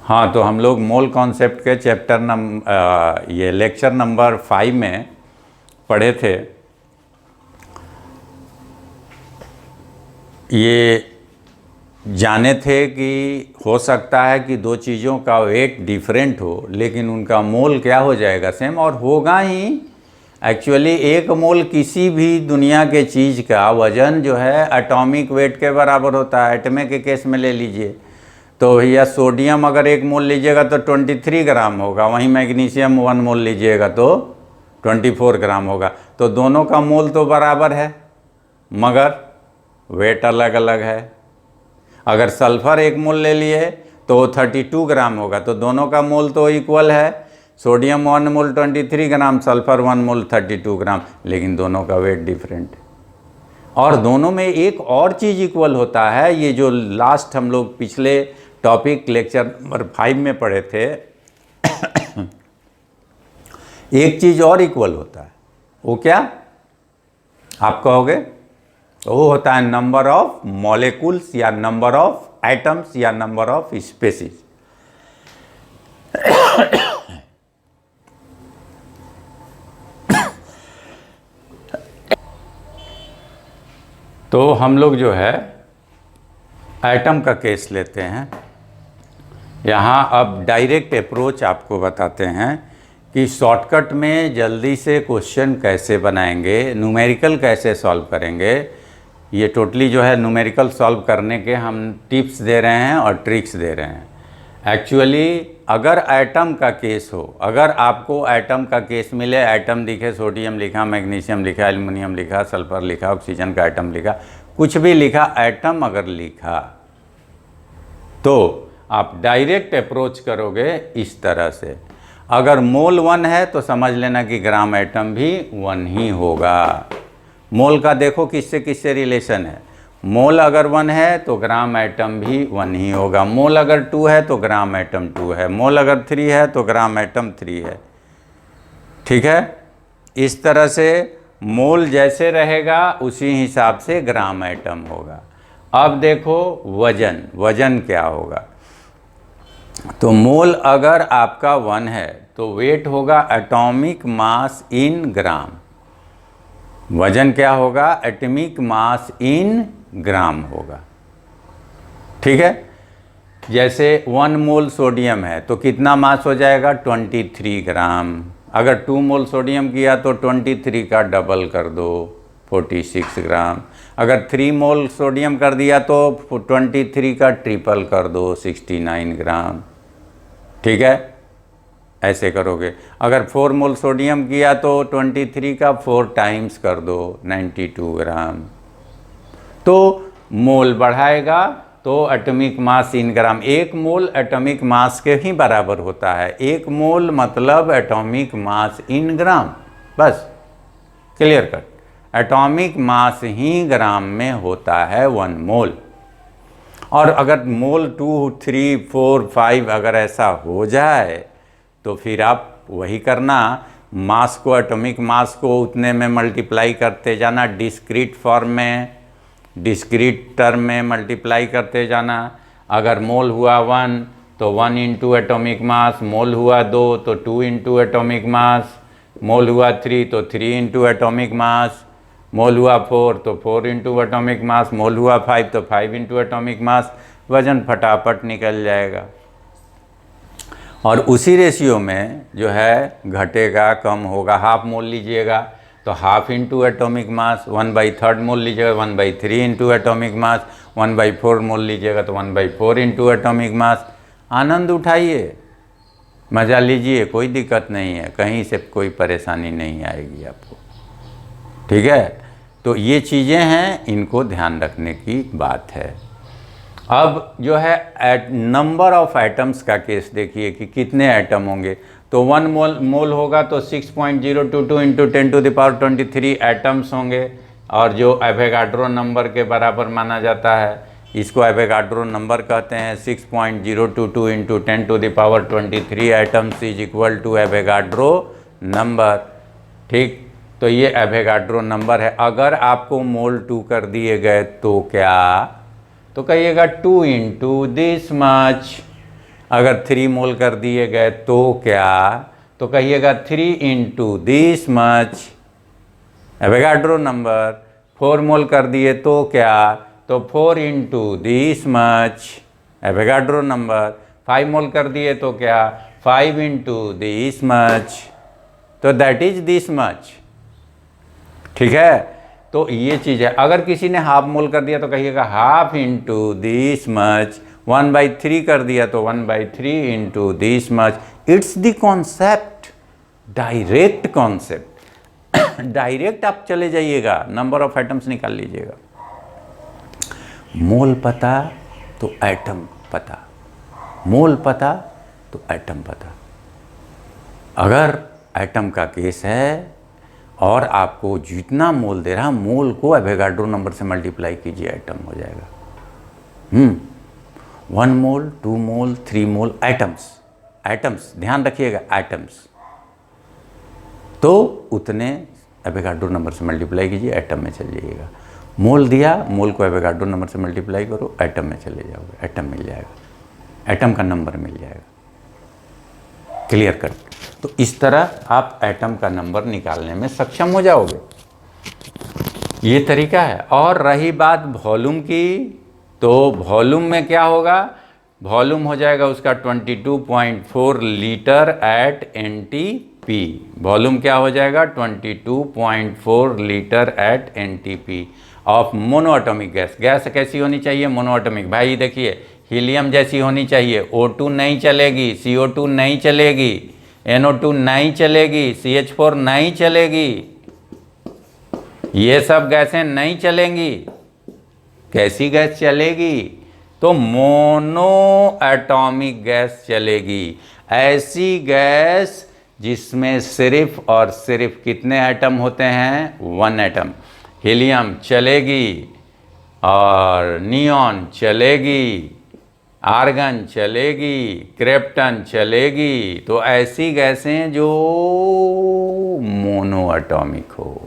हाँ, तो हम लोग मोल कॉन्सेप्ट के ये लेक्चर नंबर 5 में पढ़े थे। ये जाने थे कि हो सकता है कि दो चीज़ों का वेट डिफरेंट हो लेकिन उनका मोल क्या हो जाएगा, सेम, और होगा ही। एक्चुअली एक मोल किसी भी दुनिया के चीज़ का वज़न जो है एटॉमिक वेट के बराबर होता है। एटमे के केस में ले लीजिए तो भैया सोडियम अगर 1 मोल लीजिएगा तो 23 ग्राम होगा, वहीं मैग्नीशियम 1 मोल लीजिएगा तो 24 ग्राम होगा। तो दोनों का मोल तो बराबर है मगर वेट अलग अलग है। अगर सल्फ़र 1 मोल ले लिए तो 32 ग्राम होगा, तो दोनों का मोल तो इक्वल है। सोडियम 1 मोल 23 ग्राम, सल्फ़र 1 मोल 32 ग्राम, लेकिन दोनों का वेट डिफरेंट है। और दोनों में एक और चीज़ इक्वल होता है, ये जो लास्ट हम लोग पिछले टॉपिक लेक्चर नंबर 5 में पढ़े थे। एक चीज़ और इक्वल होता है, वो क्या आप कहोगे? वो होता है नंबर ऑफ मॉलिक्यूल्स या नंबर ऑफ एटम्स या नंबर ऑफ स्पेसीज। तो हम लोग जो है एटम का केस लेते हैं। यहाँ अब डायरेक्ट अप्रोच आपको बताते हैं कि शॉर्टकट में जल्दी से क्वेश्चन कैसे बनाएंगे, न्यूमेरिकल कैसे सॉल्व करेंगे। ये टोटली जो है न्यूमेरिकल सॉल्व करने के हम टिप्स दे रहे हैं और ट्रिक्स दे रहे हैं। एक्चुअली अगर एटम का केस हो, अगर आपको एटम का केस मिले, एटम दिखे, सोडियम लिखा, मैग्नीशियम लिखा, एल्युमिनियम लिखा, सल्फर लिखा, ऑक्सीजन का एटम लिखा, कुछ भी लिखा, एटम अगर लिखा तो आप डायरेक्ट अप्रोच करोगे इस तरह से। अगर मोल 1 है तो समझ लेना कि ग्राम एटम भी 1 ही होगा। मोल का देखो किससे किससे रिलेशन है। मोल अगर 1 है तो ग्राम एटम भी 1 ही होगा। मोल अगर 2 है तो ग्राम एटम 2 है। मोल अगर 3 है तो ग्राम एटम 3 है। ठीक है, इस तरह से मोल जैसे रहेगा उसी हिसाब से ग्राम एटम होगा। अब देखो वजन, वजन क्या होगा। तो मोल अगर आपका 1 है तो वेट होगा एटॉमिक मास इन ग्राम। वजन क्या होगा? एटॉमिक मास इन ग्राम होगा। ठीक है, जैसे 1 मोल सोडियम है तो कितना मास हो जाएगा? 23 ग्राम। अगर 2 मोल सोडियम किया तो 23 का डबल कर दो, 46 ग्राम। अगर 3 मोल सोडियम कर दिया तो 23 का ट्रिपल कर दो, 69 ग्राम। ठीक है, ऐसे करोगे। अगर 4 मोल सोडियम किया तो 23 का 4 टाइम्स कर दो, 92 ग्राम। तो मोल बढ़ाएगा तो एटॉमिक मास इन ग्राम। 1 मोल एटॉमिक मास के ही बराबर होता है। 1 मोल मतलब एटॉमिक मास इन ग्राम, बस क्लियर कट। एटॉमिक मास ही ग्राम में होता है 1 मोल। और अगर मोल 2, 3, 4, 5 अगर ऐसा हो जाए तो फिर आप वही करना, मास को, एटॉमिक मास को उतने में मल्टीप्लाई करते जाना, डिस्क्रीट फॉर्म में, डिस्क्रीट टर्म में मल्टीप्लाई करते जाना। अगर मोल हुआ 1 तो 1 इंटू एटॉमिक मास, मोल हुआ 2 तो 2 इंटू एटॉमिक मास, मोल हुआ 3 तो 3 इंटू एटॉमिक मास, मोल हुआ 4 तो 4 इंटू एटॉमिक मास, मोल हुआ 5 तो 5 इंटू एटॉमिक मास। वजन फटाफट निकल जाएगा। और उसी रेशियो में जो है घटेगा, कम होगा। हाफ मोल लीजिएगा तो हाफ इंटू एटॉमिक मास, 1/3 मोल लीजिएगा 1/3 इंटू एटॉमिक मास, 1/4 मोल लीजिएगा तो 1/4 इंटू एटॉमिक मास। आनंद उठाइए, मज़ा लीजिए, कोई दिक्कत नहीं है, कहीं से कोई परेशानी नहीं आएगी आपको। ठीक है, तो ये चीज़ें हैं, इनको ध्यान रखने की बात है। अब जो है नंबर ऑफ एटम्स का केस देखिए कि कितने एटम होंगे। तो 1 मोल होगा तो 6.022 इंटू 10⁻23 एटम्स होंगे। और जो एवोगाड्रो नंबर के बराबर माना जाता है, इसको एवोगाड्रो नंबर कहते हैं। 6.022 into 10⁻23 atoms is equal to Avogadro number. ठीक, तो ये एवोगाड्रो नंबर है। अगर आपको मोल 2 कर दिए गए तो क्या, तो कहिएगा 2 इंटू दिस मच। अगर 3 मोल कर दिए गए तो क्या, तो कहिएगा 3 into this much Avogadro number. 4 मोल कर दिए तो क्या, तो 4 into this much Avogadro number. 5 मोल कर दिए तो क्या, 5 इंटू दिस मच, तो दैट इज दिस मच। ठीक है, तो ये चीज़ है। अगर किसी ने हाफ मोल कर दिया तो कहिएगा हाफ इंटू दिस मच। 1/3 कर दिया तो 1/3 into this much. It's the concept, direct concept. Direct आप चले जाइएगा, नंबर ऑफ एटम्स निकाल लीजिएगा। मोल पता तो एटम पता, मोल पता तो एटम पता। अगर एटम का केस है और आपको जितना मोल दे रहा, मोल को एवोगाड्रो नंबर से मल्टीप्लाई कीजिए, एटम हो जाएगा। 1 मोल, 2 मोल, 3 मोल, एटम्स, एटम्स ध्यान रखिएगा, एटम्स। तो उतने एवोगाड्रो नंबर से मल्टीप्लाई कीजिए, एटम में चल जाइएगा। मोल दिया, मोल को एवोगाड्रो नंबर से मल्टीप्लाई करो, एटम में चले जाओगे, एटम मिल जाएगा, एटम का नंबर मिल जाएगा। Clear cut. तो इस तरह आप एटम का नंबर निकालने में सक्षम हो जाओगे। ये तरीका है। और रही बात वॉल्यूम की, तो वॉल्यूम में क्या होगा, वॉल्यूम हो जाएगा उसका 22.4 लीटर एट NTP। वॉल्यूम क्या हो जाएगा, 22.4 litre at NTP of monoatomic gas. Gas कैसी होनी चाहिए, मोनोएटॉमिक। भाई देखिए, हीलियम जैसी होनी चाहिए, O2 नहीं चलेगी, CO2 नहीं चलेगी, NO2 नहीं चलेगी, CH4 नहीं चलेगी, ये सब गैसें नहीं चलेंगी। कैसी गैस चलेगी, तो मोनो एटॉमिक गैस चलेगी। ऐसी गैस जिसमें सिर्फ और सिर्फ कितने एटम होते हैं, 1 एटम। हीलियम चलेगी और नियॉन चलेगी, आर्गन चलेगी, क्रिप्टन चलेगी। तो ऐसी गैसें जो मोनो एटॉमिक हो,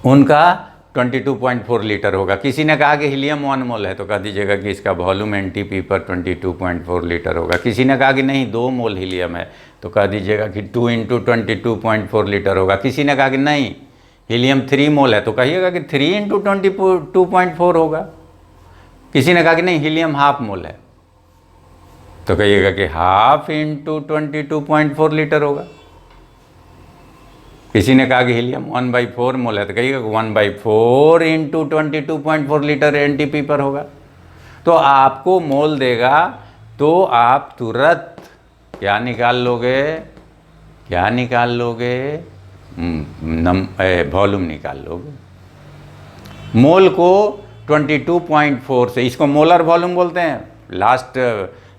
उनका 22.4 लीटर होगा। किसी ने कहा कि हीलियम 1 मोल है, तो कह दीजिएगा कि इसका वॉल्यूम NTP पर 22.4 लीटर होगा। किसी ने कहा कि नहीं 2 मोल हीलियम है, तो कह दीजिएगा कि 2 इंटू 22.4 लीटर होगा। किसी ने कहा कि नहीं हीलियम 3 मोल है, तो कहिएगा कि 3 इंटू 22.4 होगा। किसी ने कहा कि नहीं हीलियम हाफ मोल है, तो कहिएगा कि हाफ इंटू 22.4 लीटर होगा। किसी ने कहा कि हीलियम 1/4 मोल है, तो कहिएगा 1/4 इंटू 22.4 लीटर NTP पर होगा। तो आपको मोल देगा तो आप तुरंत क्या निकाल लोगे, क्या निकाल लोगे, वॉल्यूम निकाल लोगे। मोल को 22.4 से, इसको मोलर वॉल्यूम बोलते हैं। Last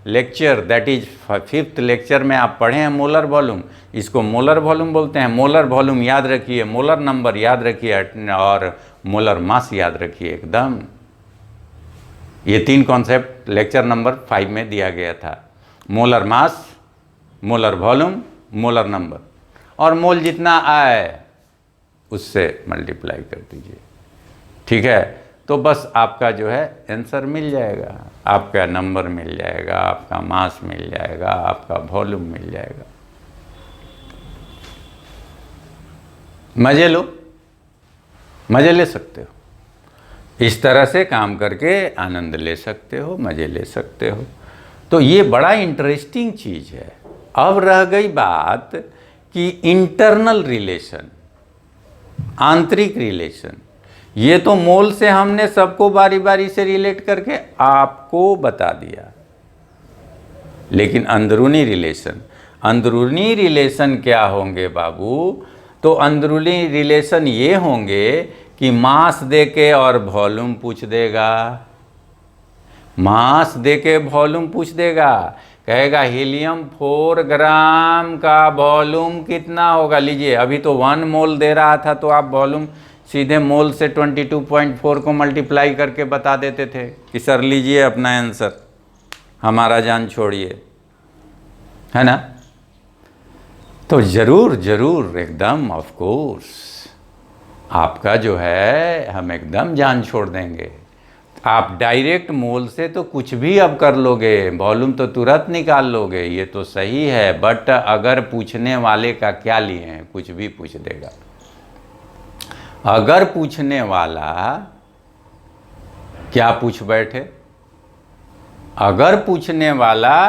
lecture, that is 5th lecture में आप पढ़े हैं मोलर वॉल्यूम, इसको मोलर वॉल्यूम बोलते हैं। मोलर वॉल्यूम याद रखिए, मोलर नंबर याद रखिए और मोलर मास याद रखिए एकदम। ये 3 कॉन्सेप्ट लेक्चर नंबर 5 में दिया गया था। Molar mass, molar volume, molar number. और मोल जितना आए उससे मल्टीप्लाई कर दीजिए। ठीक है, तो बस आपका जो है आंसर मिल जाएगा, आपका नंबर मिल जाएगा, आपका मास मिल जाएगा, आपका वॉल्यूम मिल जाएगा। मजे लो, मजे ले सकते हो। इस तरह से काम करके आनंद ले सकते हो, मजे ले सकते हो। तो ये बड़ा इंटरेस्टिंग चीज़ है। अब रह गई बात कि इंटरनल रिलेशन, आंतरिक रिलेशन। ये तो मोल से हमने सबको बारी बारी से रिलेट करके आपको बता दिया, लेकिन अंदरूनी रिलेशन, अंदरूनी रिलेशन क्या होंगे बाबू? तो अंदरूनी रिलेशन ये होंगे कि मास देके और वॉल्यूम पूछ देगा, मास देके वॉल्यूम पूछ देगा। कहेगा हीलियम 4 ग्राम का वॉल्यूम कितना होगा। लीजिए, अभी तो 1 मोल दे रहा था, तो आप वॉल्यूम सीधे मोल से 22.4 को मल्टीप्लाई करके बता देते थे कि सर लीजिए अपना आंसर, हमारा जान छोड़िए, है ना। तो ज़रूर ज़रूर एकदम ऑफ कोर्स आपका जो है हम एकदम जान छोड़ देंगे। आप डायरेक्ट मोल से तो कुछ भी अब कर लोगे, वॉल्यूम तो तुरंत निकाल लोगे, ये तो सही है। बट अगर पूछने वाले का क्या लिए हैं, कुछ भी पूछ देगा। अगर पूछने वाला क्या पूछ बैठे, अगर पूछने वाला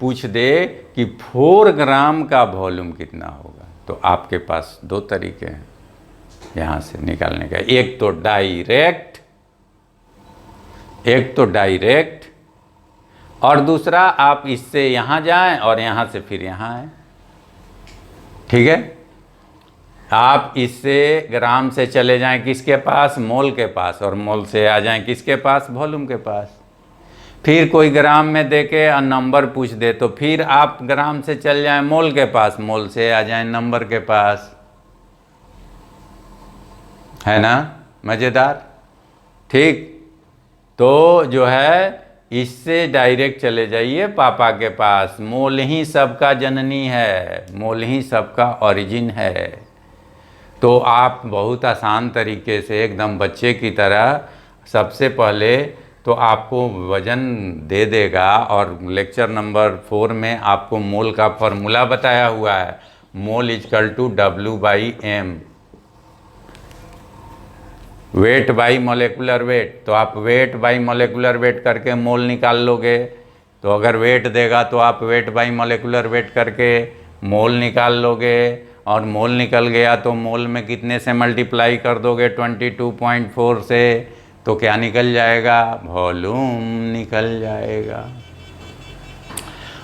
पूछ दे कि 4 ग्राम का वॉल्यूम कितना होगा, तो आपके पास 2 तरीके हैं यहाँ से निकालने का। एक तो डायरेक्ट और दूसरा आप इससे यहाँ जाएं और यहाँ से फिर यहाँ आए। ठीक है, आप इससे ग्राम से चले जाएं किसके पास, मोल के पास, और मोल से आ जाएं किसके पास, वॉल्यूम के पास। फिर कोई ग्राम में देके नंबर पूछ दे तो फिर आप ग्राम से चल जाएं मोल के पास, मोल से आ जाएं नंबर के पास। है ना मज़ेदार। ठीक, तो जो है इससे डायरेक्ट चले जाइए पापा के पास। मोल ही सबका जननी है, मोल ही सबका ओरिजिन है। तो आप बहुत आसान तरीके से एकदम बच्चे की तरह सबसे पहले तो आपको वज़न दे देगा, और लेक्चर नंबर 4 में आपको मोल का फॉर्मूला बताया हुआ है। Mole is equal to W/m, weight by molecular weight. तो आप वेट बाई मोलेकुलर वेट करके मोल निकाल लोगे। तो अगर वेट देगा तो आप वेट बाई मोलेकुलर वेट करके मोल निकाल लोगे, और मोल निकल गया तो मोल में कितने से मल्टीप्लाई कर दोगे, 22.4 से, तो क्या निकल जाएगा, वॉल्यूम निकल जाएगा।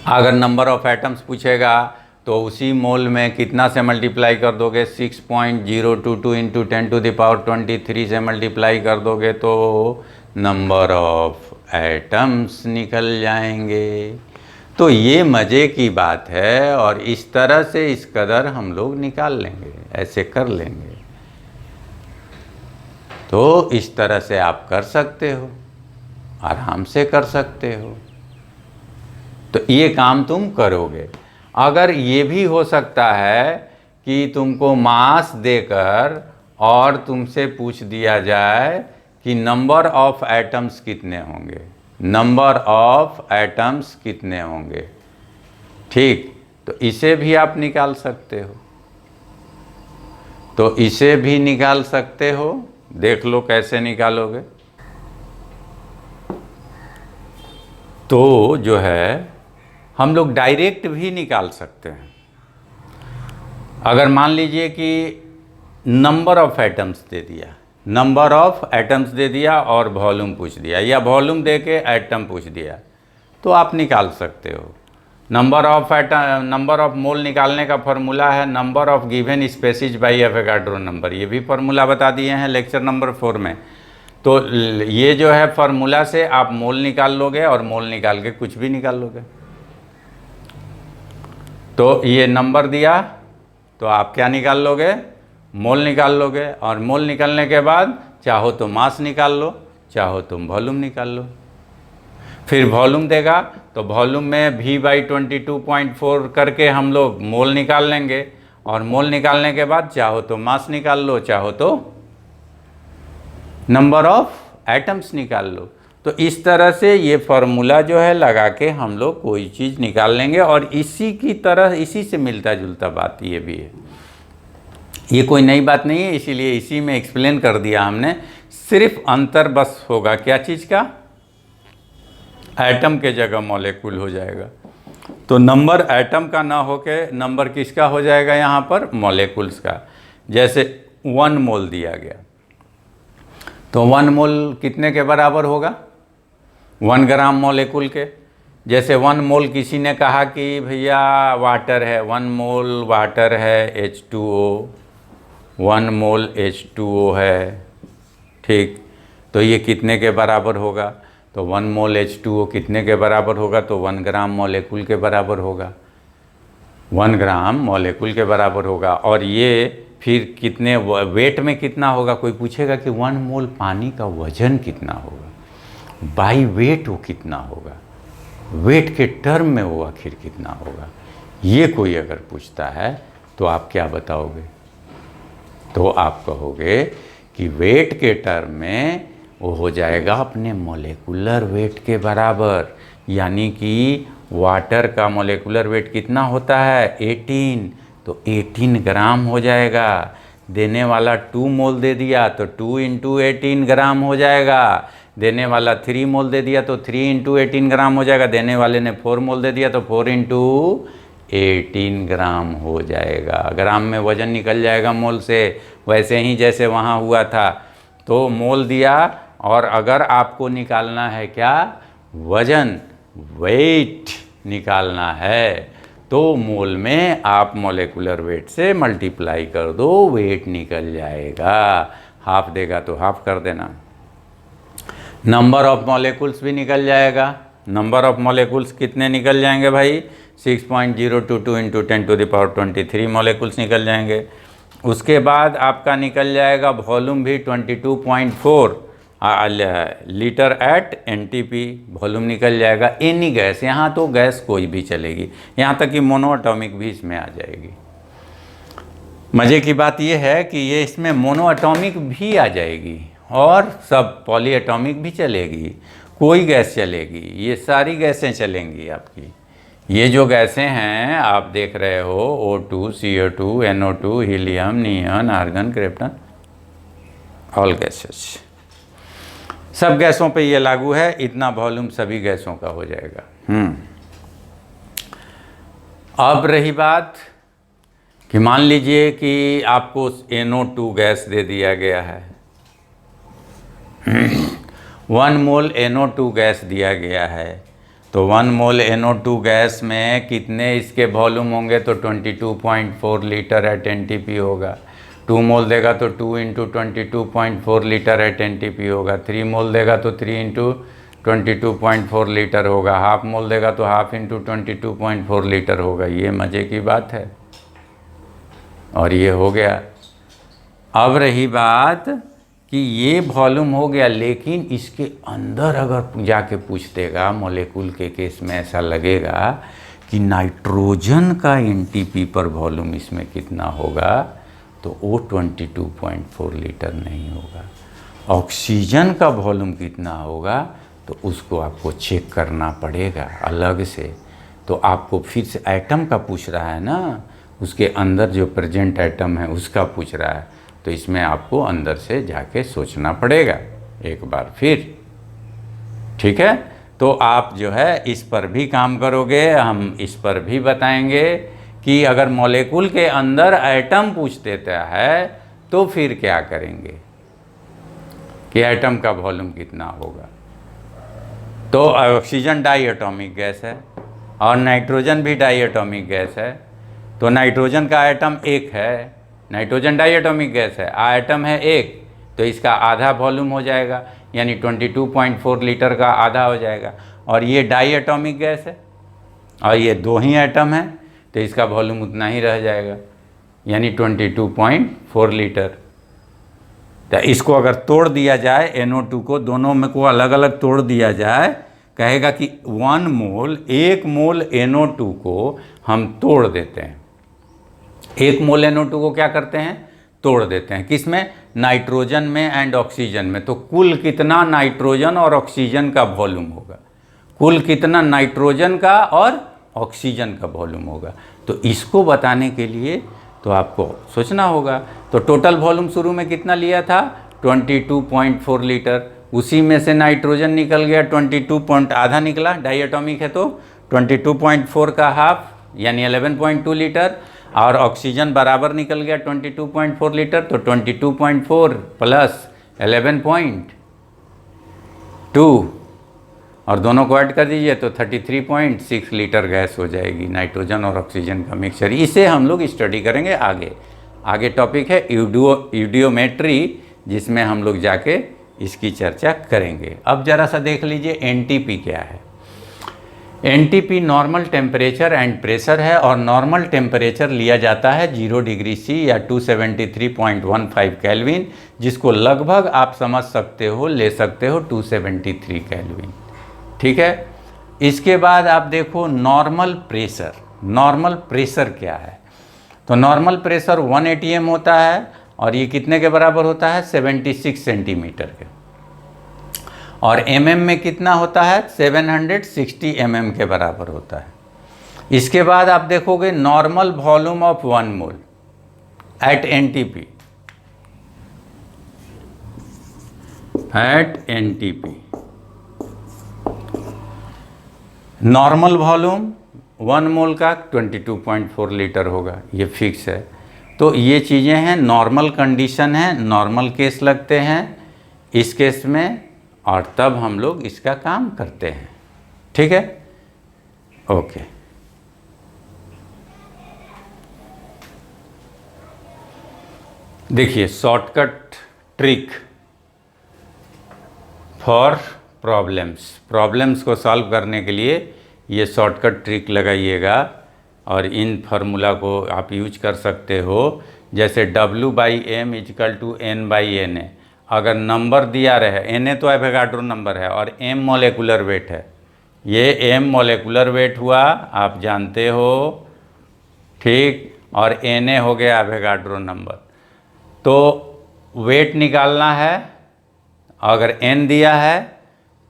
अगर नंबर ऑफ एटम्स पूछेगा तो उसी मोल में कितना से मल्टीप्लाई कर दोगे, 6.022 इंटू 10⁻23 से मल्टीप्लाई कर दोगे तो नंबर ऑफ एटम्स निकल जाएंगे। तो ये मज़े की बात है, और इस तरह से इस कदर हम लोग निकाल लेंगे, ऐसे कर लेंगे। तो इस तरह से आप कर सकते हो, आराम से कर सकते हो। तो ये काम तुम करोगे। अगर ये भी हो सकता है कि तुमको मास देकर और तुमसे पूछ दिया जाए कि नंबर ऑफ एटम्स कितने होंगे, नंबर ऑफ एटम्स कितने होंगे। ठीक, तो इसे भी आप निकाल सकते हो, तो इसे भी निकाल सकते हो। देख लो कैसे निकालोगे। तो जो है हम लोग डायरेक्ट भी निकाल सकते हैं। अगर मान लीजिए कि नंबर ऑफ एटम्स दे दिया, नंबर ऑफ एटम्स दे दिया और वॉल्यूम पूछ दिया, या वॉल्यूम दे के एटम पूछ दिया, तो आप निकाल सकते हो। नंबर ऑफ मोल निकालने का फॉर्मूला है number of given species by Avogadro number. ये भी फार्मूला बता दिए हैं लेक्चर नंबर 4 में। तो ये जो है फार्मूला से आप मोल निकाल लोगे, और मोल निकाल के कुछ भी निकाल लोगे। तो ये नंबर दिया तो आप क्या निकाल लोगे, मोल निकाल लोगे, और मोल निकालने के बाद चाहो तो मास निकाल लो, चाहो तुम वॉल्यूम निकाल लो। फिर वॉल्यूम देगा तो वॉल्यूम में V/22.4 करके हम लोग मोल निकाल लेंगे, और मोल निकालने के बाद चाहो तो मास निकाल लो, चाहो तो नंबर ऑफ एटम्स निकाल लो। तो इस तरह से ये फार्मूला जो है लगा के हम लोग कोई चीज़ निकाल लेंगे। और इसी की तरह, इसी से मिलता जुलता बात ये भी है, ये कोई नई बात नहीं है, इसीलिए इसी में एक्सप्लेन कर दिया हमने। सिर्फ अंतर बस होगा क्या चीज़ का, एटम के जगह मॉलिक्यूल हो जाएगा। तो नंबर एटम का ना होके नंबर किसका हो जाएगा, यहाँ पर मॉलिक्यूल्स का। जैसे 1 मोल दिया गया तो 1 मोल कितने के बराबर होगा, 1 ग्राम मॉलिक्यूल के। जैसे 1 मोल किसी ने कहा कि भैया वाटर है, 1 मोल वाटर है H2O, 1 मोल H2O है। ठीक, तो ये कितने के बराबर होगा, तो 1 मोल H2O कितने के बराबर होगा, तो 1 ग्राम मॉलिक्यूल के बराबर होगा, 1 ग्राम मॉलिक्यूल के बराबर होगा। और ये फिर कितने वेट में कितना होगा, कोई पूछेगा कि 1 मोल पानी का वजन कितना होगा, बाई वेट वो कितना होगा, वेट के टर्म में वो आखिर कितना होगा, ये कोई अगर पूछता है तो आप क्या बताओगे, तो आप कहोगे कि वेट के टर्म में वो हो जाएगा अपने मोलेकुलर वेट के बराबर। यानी कि वाटर का मोलेकुलर वेट कितना होता है 18, तो 18 ग्राम हो जाएगा। देने वाला 2 मोल दे दिया तो 2 × 18 ग्राम हो जाएगा। देने वाला 3 मोल दे दिया तो 3 × 18 ग्राम हो जाएगा। देने वाले ने 4 मोल दे दिया तो 4 × 18 ग्राम हो जाएगा। ग्राम में वजन निकल जाएगा मोल से, वैसे ही जैसे वहाँ हुआ था। तो मोल दिया, और अगर आपको निकालना है क्या, वजन, वेट निकालना है, तो मोल में आप मोलेकुलर वेट से मल्टीप्लाई कर दो, वेट निकल जाएगा। हाफ देगा तो हाफ कर देना। नंबर ऑफ मॉलिक्यूल्स भी निकल जाएगा। नंबर ऑफ मॉलिक्यूल्स कितने निकल जाएंगे भाई, 6.022 × 10⁻23 मॉलिक्यूल्स निकल जाएंगे। उसके बाद आपका निकल जाएगा वॉल्यूम भी 22.4 लीटर एट NTP वॉल्यूम निकल जाएगा। एनी गैस, यहाँ तो गैस कोई भी चलेगी, यहाँ तक कि मोनो एटॉमिक भी इसमें आ जाएगी। मज़े की बात यह है कि ये इसमें मोनो एटॉमिक भी आ जाएगी और सब पॉली एटॉमिक भी चलेगी, कोई गैस चलेगी, ये सारी गैसें चलेंगी आपकी। ये जो गैसें हैं आप देख रहे हो, O2, CO2, NO2, helium, neon, argon, krypton, all gases, सब गैसों पे ये लागू है। इतना वॉल्यूम सभी गैसों का हो जाएगा। अब रही बात कि मान लीजिए कि आपको NO2 गैस दे दिया गया है, 1 मोल NO2 गैस दिया गया है, तो 1 मोल NO2 गैस में कितने इसके वॉल्यूम होंगे, तो 22.4 लीटर एट NTP होगा। 2 मोल देगा तो 2 × 22.4 लीटर एट NTP होगा। 3 मोल देगा तो 3 × 22.4 लीटर होगा। हाफ मोल देगा तो हाफ × 22.4 लीटर होगा। ये मज़े की बात है। और ये हो गया। अब रही बात कि ये वॉल्यूम हो गया, लेकिन इसके अंदर अगर जाके पूछ देगा मॉलिक्यूल के केस में, ऐसा लगेगा कि नाइट्रोजन का NTP पर वॉल्यूम इसमें कितना होगा, तो वो 22.4 लीटर नहीं होगा। ऑक्सीजन का वॉल्यूम कितना होगा, तो उसको आपको चेक करना पड़ेगा अलग से। तो आपको फिर से एटम का पूछ रहा है ना, उसके अंदर जो प्रेजेंट एटम है उसका पूछ रहा है, तो इसमें आपको अंदर से जाके सोचना पड़ेगा एक बार फिर। ठीक है, तो आप जो है इस पर भी काम करोगे। हम इस पर भी बताएंगे कि अगर मॉलिक्यूल के अंदर एटम पूछ देता है तो फिर क्या करेंगे, कि एटम का वॉल्यूम कितना होगा। तो ऑक्सीजन डाई एटॉमिक गैस है और नाइट्रोजन भी डाई एटॉमिक गैस है। तो नाइट्रोजन का एटम 1 है, नाइट्रोजन डाई एटॉमिक गैस है, एटम है 1, तो इसका आधा वॉल्यूम हो जाएगा, यानी 22.4 लीटर का आधा हो जाएगा। और ये डाई एटॉमिक गैस है और ये 2 ही एटम है, तो इसका वॉल्यूम उतना ही रह जाएगा, यानी 22.4 लीटर। तो इसको अगर तोड़ दिया जाए, NO2 को, दोनों में को अलग अलग तोड़ दिया जाए, कहेगा कि 1 मोल NO2 को हम तोड़ देते हैं। 1 मोल NO2 को क्या करते हैं, तोड़ देते हैं। किस में, नाइट्रोजन में एंड ऑक्सीजन में। तो कुल कितना नाइट्रोजन और ऑक्सीजन का वॉल्यूम होगा, कुल कितना नाइट्रोजन का और ऑक्सीजन का वॉल्यूम होगा। तो इसको बताने के लिए तो आपको सोचना होगा। तो टोटल वॉल्यूम शुरू में कितना लिया था, 22.4 लीटर। उसी में से नाइट्रोजन निकल गया 22 आधा निकला, डाई एटॉमिक है, तो 22.4 का हाफ यानी 11.2 लीटर, और ऑक्सीजन बराबर निकल गया 22.4 लीटर। तो 22.4 प्लस 11.2 और दोनों को ऐड कर दीजिए तो 33.6 लीटर गैस हो जाएगी, नाइट्रोजन और ऑक्सीजन का मिक्सचर। इसे हम लोग स्टडी करेंगे आगे टॉपिक है यूडियोमेट्री, जिसमें हम लोग जाके इसकी चर्चा करेंगे। अब ज़रा सा देख लीजिए NTP क्या है। NTP normal temperature and pressure है, और नॉर्मल टेम्परेचर लिया जाता है 0 डिग्री C या 273.15 केल्विन, जिसको लगभग आप समझ सकते हो, ले सकते हो 273 केल्विन। ठीक है, इसके बाद आप देखो नॉर्मल प्रेशर। नॉर्मल प्रेशर क्या है, तो नॉर्मल प्रेशर 1 atm होता है, और ये कितने के बराबर होता है, 76 सेंटीमीटर के। और mm में कितना होता है, 760 mm के बराबर होता है। इसके बाद आप देखोगे normal volume of 1 mole at NTP, normal volume 1 mole का 22.4 लीटर होगा, ये फिक्स है। तो ये चीज़ें हैं, नॉर्मल कंडीशन है, नॉर्मल केस लगते हैं इस केस में, और तब हम लोग इसका काम करते हैं। ठीक है, ओके। देखिए शॉर्टकट ट्रिक फॉर प्रॉब्लम्स को सॉल्व करने के लिए ये शॉर्टकट ट्रिक लगाइएगा, और इन फार्मूला को आप यूज कर सकते हो। जैसे W/m = N/Na, अगर नंबर दिया रहे, Na तो एवोगाड्रो नंबर है और m मॉलिक्यूलर वेट है, ये m मॉलिक्यूलर वेट हुआ, आप जानते हो, ठीक, और Na हो गया एवोगाड्रो नंबर। तो वेट निकालना है, अगर n दिया है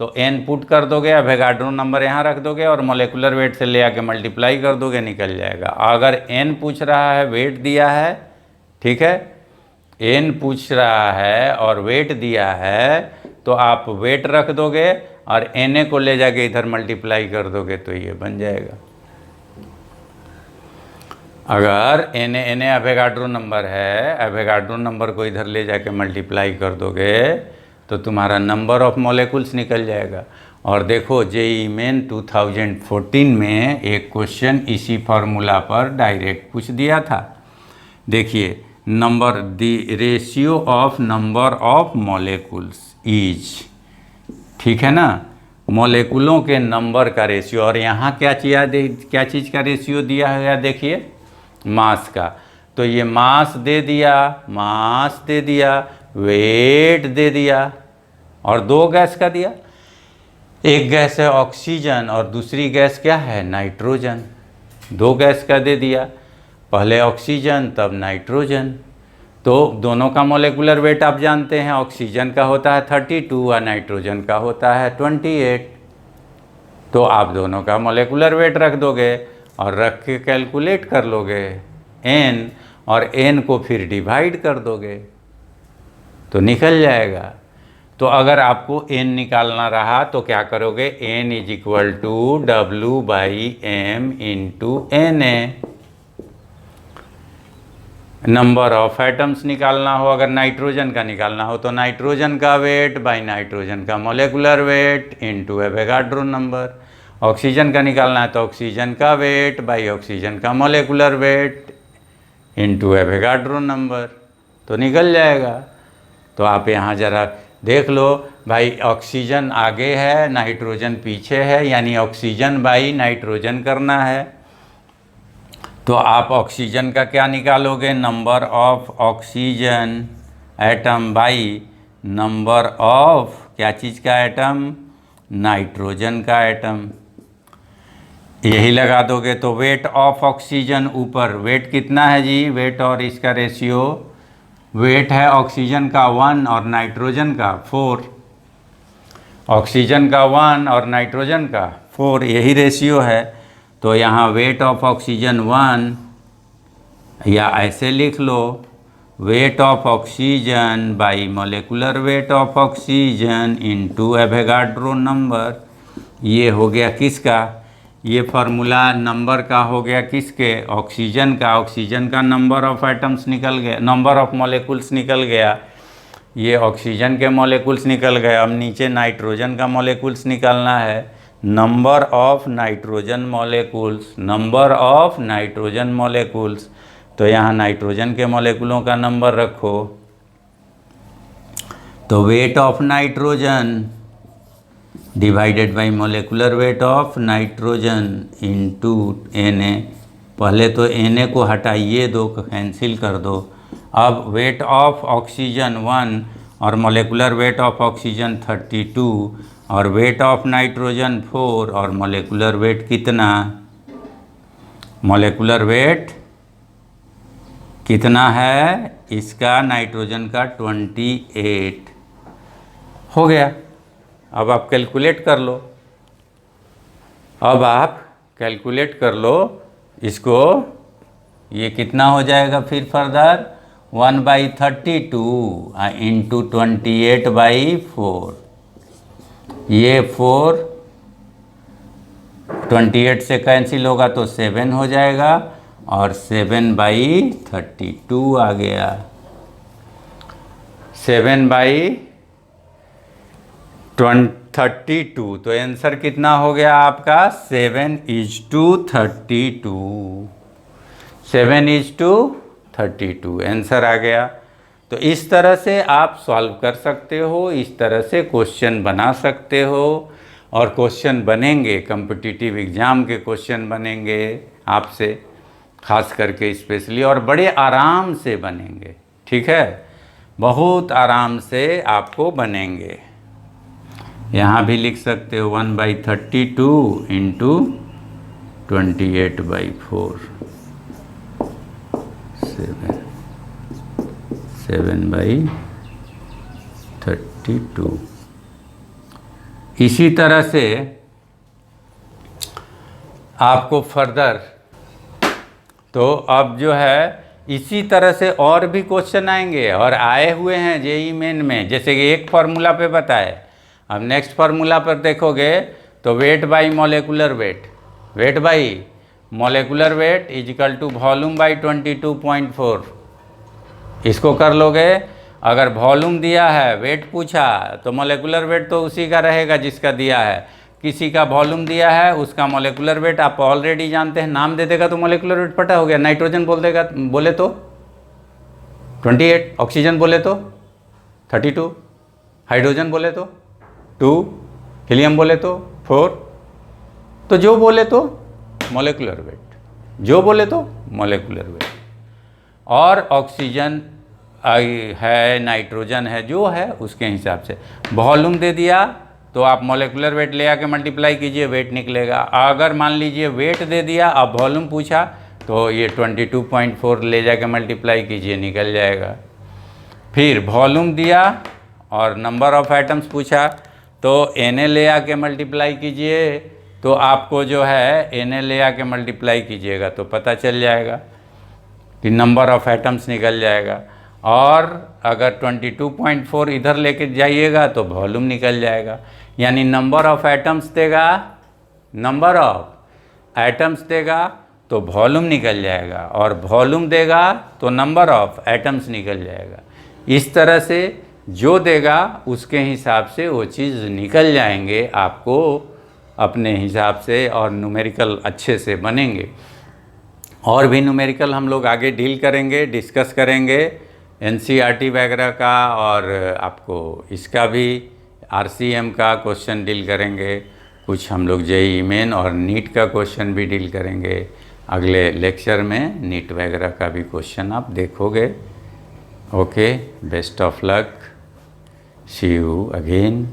तो n पुट कर दोगे, एवोगाड्रो नंबर यहाँ रख दोगे और मॉलिक्यूलर वेट से ले आके मल्टीप्लाई कर दोगे, निकल जाएगा। अगर n पूछ रहा है, वेट दिया है, ठीक है, n पूछ रहा है और वेट दिया है, तो आप वेट रख दोगे और Na को ले जाके इधर मल्टीप्लाई कर दोगे, तो ये बन जाएगा। अगर Na एवोगाड्रो नंबर है, एवोगाड्रो नंबर को इधर ले जाके मल्टीप्लाई कर दोगे तो तुम्हारा नंबर ऑफ मॉलिक्यूल्स निकल जाएगा। और देखो JEE मेन 2014 में एक क्वेश्चन इसी फार्मूला पर डायरेक्ट पूछ दिया था। देखिए, number the ratio of number of molecules is, ठीक है ना, मॉलिक्यूलों के नंबर का रेशियो। और यहाँ क्या चीज़ का रेशियो दिया है, देखिए मास का। तो ये मास दे दिया, वेट दे दिया, और 2 गैस का दिया। एक गैस है ऑक्सीजन और दूसरी गैस क्या है, नाइट्रोजन। 2 गैस का दे दिया, पहले ऑक्सीजन तब नाइट्रोजन। तो दोनों का मॉलिक्यूलर वेट आप जानते हैं, ऑक्सीजन का होता है 32 और नाइट्रोजन का होता है 28। तो आप दोनों का मॉलिक्यूलर वेट रख दोगे और रख के कैलकुलेट कर लोगे n, और n को फिर डिवाइड कर दोगे तो निकल जाएगा। तो अगर आपको n निकालना रहा तो क्या करोगे, n = W/m × Na। Number of atoms निकालना हो, अगर नाइट्रोजन का निकालना हो तो नाइट्रोजन का वेट बाई नाइट्रोजन का molecular weight into Avogadro number. Oxygen का निकालना है तो ऑक्सीजन का वेट बाई ऑक्सीजन का molecular weight into Avogadro number, तो निकल जाएगा। तो आप यहाँ ज़रा देख लो भाई, ऑक्सीजन आगे है, नाइट्रोजन पीछे है, यानी ऑक्सीजन बाई नाइट्रोजन करना है। तो आप ऑक्सीजन का क्या निकालोगे, number of oxygen atom by number of क्या चीज़ का एटम, नाइट्रोजन का एटम। यही लगा दोगे तो वेट ऑफ ऑक्सीजन ऊपर, वेट कितना है जी, वेट और इसका रेशियो, वेट है ऑक्सीजन का 1 और नाइट्रोजन का 4, ऑक्सीजन का 1 और नाइट्रोजन का 4, यही रेशियो है। तो यहाँ वेट ऑफ ऑक्सीजन 1, या ऐसे लिख लो, weight of oxygen by molecular weight of oxygen into Avogadro number. ये हो गया किसका, ये फार्मूला नंबर का हो गया किसके, ऑक्सीजन का। ऑक्सीजन का नंबर ऑफ एटम्स निकल गया, नंबर ऑफ मॉलिक्यूल्स निकल गया, ये ऑक्सीजन के मॉलिक्यूल्स निकल गए। अब नीचे नाइट्रोजन का मॉलिक्यूल्स निकालना है, number of nitrogen molecules, number of nitrogen molecules. तो यहाँ नाइट्रोजन के मॉलिक्यूलों का नंबर रखो, तो weight of nitrogen divided by molecular weight of nitrogen into Na। पहले तो Na को हटाइए, 2 को कैंसिल कर दो। अब वेट ऑफ ऑक्सीजन 1 और मॉलिक्यूलर वेट ऑफ ऑक्सीजन 32 और वेट ऑफ नाइट्रोजन 4 और मॉलिक्यूलर वेट कितना, मॉलिक्यूलर वेट कितना है इसका, नाइट्रोजन का 28 हो गया। अब आप कैलकुलेट कर लो, अब आप कैलकुलेट कर लो इसको, ये कितना हो जाएगा फिर फर्दर 1/32 इंटू 28/4, ये 4 28 से कैंसिल होगा तो 7 हो जाएगा और 7/32 आ गया। 7/32 तो आंसर कितना हो गया आपका 7:32, 7:32 आंसर आ गया। तो इस तरह से आप सॉल्व कर सकते हो, इस तरह से क्वेश्चन बना सकते हो, और क्वेश्चन बनेंगे, कॉम्पिटिटिव एग्ज़ाम के क्वेश्चन बनेंगे आपसे, खास करके स्पेशली, और बड़े आराम से बनेंगे, ठीक है, बहुत आराम से आपको बनेंगे। यहाँ भी लिख सकते हो 1/32 इंटू 28/4, 7/32। इसी तरह से आपको फर्दर, तो अब जो है इसी तरह से और भी क्वेश्चन आएंगे और आए हुए हैं जेईई मेन में, जैसे कि एक फार्मूला पे बताए। अब नेक्स्ट फार्मूला पर देखोगे तो weight by molecular weight, weight by molecular weight equal to volume by 22.4, इसको कर लोगे। अगर वॉल्यूम दिया है, वेट पूछा, तो मॉलिक्यूलर वेट तो उसी का रहेगा जिसका दिया है। किसी का वॉल्यूम दिया है, उसका मॉलिक्यूलर वेट आप ऑलरेडी जानते हैं, नाम दे देगा तो मॉलिक्यूलर वेट पता हो गया। नाइट्रोजन बोल देगा, बोले तो 28, ऑक्सीजन बोले तो 32, हाइड्रोजन बोले तो 2, हीलियम बोले तो 4, तो जो बोले तो मॉलिक्यूलर वेट, जो बोले तो मॉलिक्यूलर वेट। और ऑक्सीजन है, नाइट्रोजन है, जो है उसके हिसाब से वॉल्यूम दे दिया तो आप मॉलिक्यूलर वेट ले आके मल्टीप्लाई कीजिए, वेट निकलेगा। अगर मान लीजिए वेट दे दिया, अब वॉल्यूम पूछा, तो ये 22.4 ले जाके मल्टीप्लाई कीजिए, निकल जाएगा। फिर वॉल्यूम दिया और नंबर ऑफ एटम्स पूछा, तो Na ले आके मल्टीप्लाई कीजिए, तो आपको जो है Na ले आके मल्टीप्लाई कीजिएगा तो पता चल जाएगा कि नंबर ऑफ एटम्स निकल जाएगा। और अगर 22.4 इधर लेके जाइएगा तो वॉल्यूम निकल जाएगा। यानी नंबर ऑफ एटम्स देगा, नंबर ऑफ एटम्स देगा तो वॉल्यूम निकल जाएगा, और वॉल्यूम देगा तो नंबर ऑफ एटम्स निकल जाएगा। इस तरह से जो देगा उसके हिसाब से वो चीज़ निकल जाएंगे आपको अपने हिसाब से, और न्यूमेरिकल अच्छे से बनेंगे। और भी न्यूमेरिकल हम लोग आगे डील करेंगे, डिस्कस करेंगे, एनसीईआरटी वगैरह का, और आपको इसका भी आरसीएम का क्वेश्चन डील करेंगे। कुछ हम लोग जेईई मेन और नीट का क्वेश्चन भी डील करेंगे। अगले लेक्चर में नीट वगैरह का भी क्वेश्चन आप देखोगे। Okay, best of luck, see you again.